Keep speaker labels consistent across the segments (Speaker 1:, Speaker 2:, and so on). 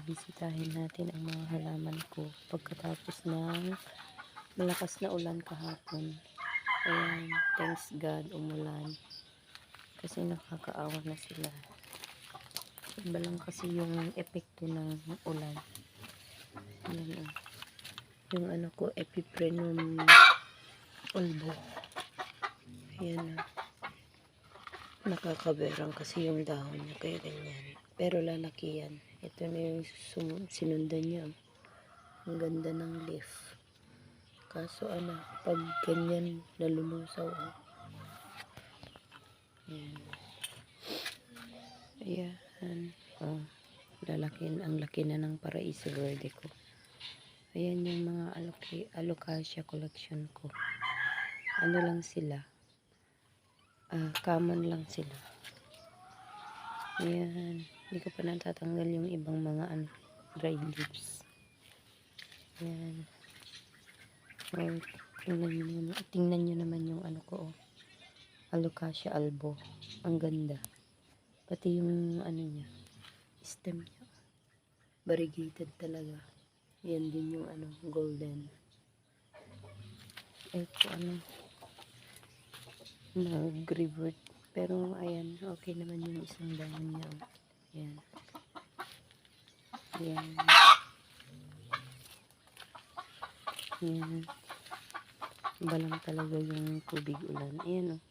Speaker 1: bibisitahin natin ang mga halaman ko pagkatapos ng malakas na ulan kahapon. Ayan, thanks God umulan kasi nakakaawa na sila. Iba lang kasi yung epekto ng ulan. Ayan, yung ano ko, Epiprenum ulbo. Ayan, nakakaberang kasi yung dahon niya kaya ganyan. Pero lalaki yan. Ito na yung sinundan niya. Ang ganda ng leaf. Kaso pag ganyan nalulusaw. Ayan. Ayan. Oh, ang laki na ng Paraiso Verde ko. Ayan yung mga Alocasia collection ko. Ano lang sila. Common lang sila. Ayan. Hindi ko pa natatanggal yung ibang mga dried leaves. Ayan. Oh, tingnan nyo naman yung ko. Alocasia albo. Ang ganda. Pati yung niya. Stem niya. Variegated talaga. Yan din yung golden. Ito nag-revert. Pero ayan, okay naman yung isang dahon niya. Ayan. Ayan. Ayan. Balang talaga yung tubig ulan. Ayan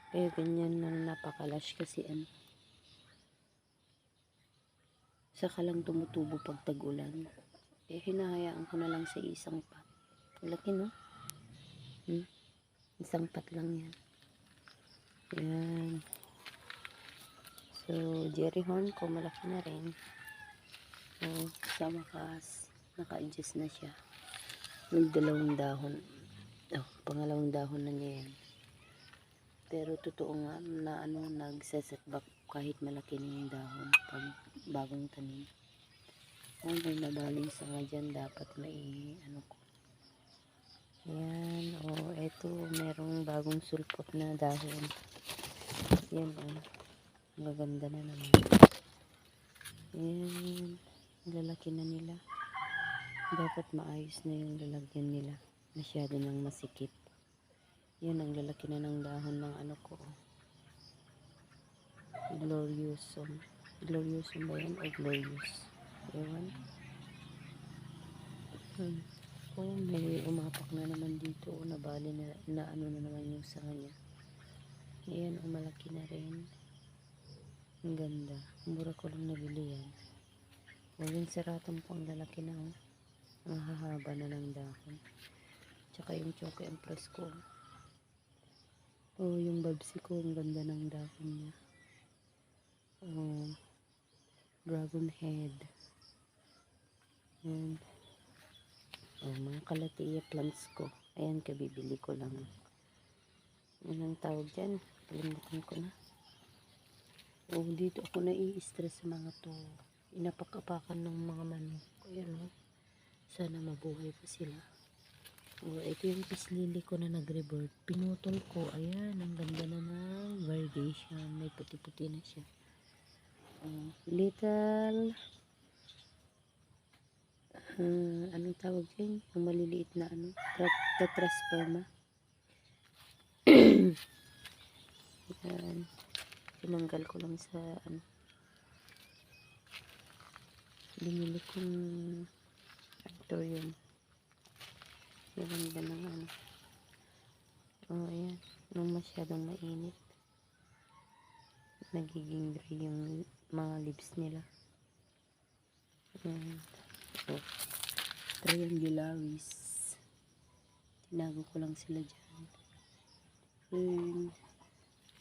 Speaker 1: Kaya ganyan na napakalash kasi saka lang tumutubo pag tag-ulan. Hinahayaan ko na lang sa isang pot. Laki no? Isang pot lang yan. Ayan. So, Jerry horn ko malaki na rin. So, sa wakas, naka-adjust na siya. Nagdalawang dahon. Pangalawang dahon na niya yan. Pero totoo nga na nagse-setback kahit malaki na yung dahon pag bagong tanim. May nabaling sa nga dyan, dapat may ko. Ayan, eto merong bagong sulpot na dahon. Yan maganda na naman. Ayan, lalaki na nila. Dapat maayos na yung lalagyan nila. Masyado nang masikip. Yan ang lalaki na ng dahon ng ko. Gloriosum. Gloriosum ba yan o glorious? Ewan. May umapak na naman dito. Nabali na na naman yung sanga niya. Ayan, malaki na rin. Ang ganda. Mura ko lang nabili yan. Yung seratan po ang lalaki na ang hahaba na ng dahon. Tsaka yung Choco Empress ko. Yung Babsi ko, ang ganda ng dahon niya. Dragon head. And mga kalatia plants ko. Ayan, kabibili ko lang. Anong tawag dyan? Kalimutan ko na. Dito ako nai-stress sa mga to. Inapak-apakan ng mga manok. Ayan sana mabuhay pa sila. Ito yung peace lily ko na nag-revert. Pinutol ko. Ayan, ang ganda na ng variegation. May puti-puti na siya. Little anong tawag dyan? Yung maliliit na tetrasperma. Ayan. Tinanggal ko lang sa binili kong yun. Ganda ng ayan. Nung masyadong mainit, nagiging dry yung mga leaves nila. Ayan. Triangularis. Tinago ko lang sila dyan.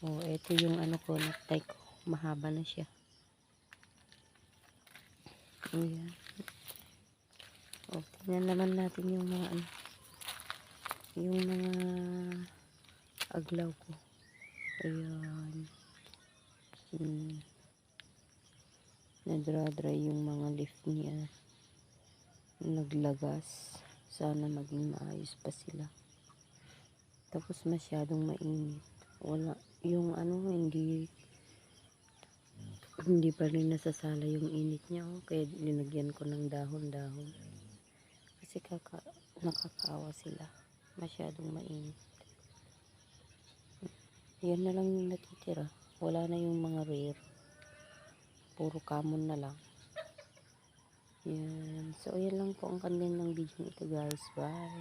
Speaker 1: Ito yung ko, necktie ko. Mahaba na siya. Ayan. Tingnan naman natin yung mga yung mga aglaw ko. Ayan. Nadra-dry yung mga leaf niya. Naglagas. Sana maging maayos pa sila. Tapos masyadong mainit. Wala. Yung hindi Hindi pa rin nasasala yung init niya, oh. Kaya linagyan ko ng dahon-dahon. Kasi nakakaawa sila. Masyadong mainit. Yan na lang yung natitira. Wala na yung mga rare. Puro common na lang. Yan. So, ayan lang po ang content ng video ito, guys. Bye!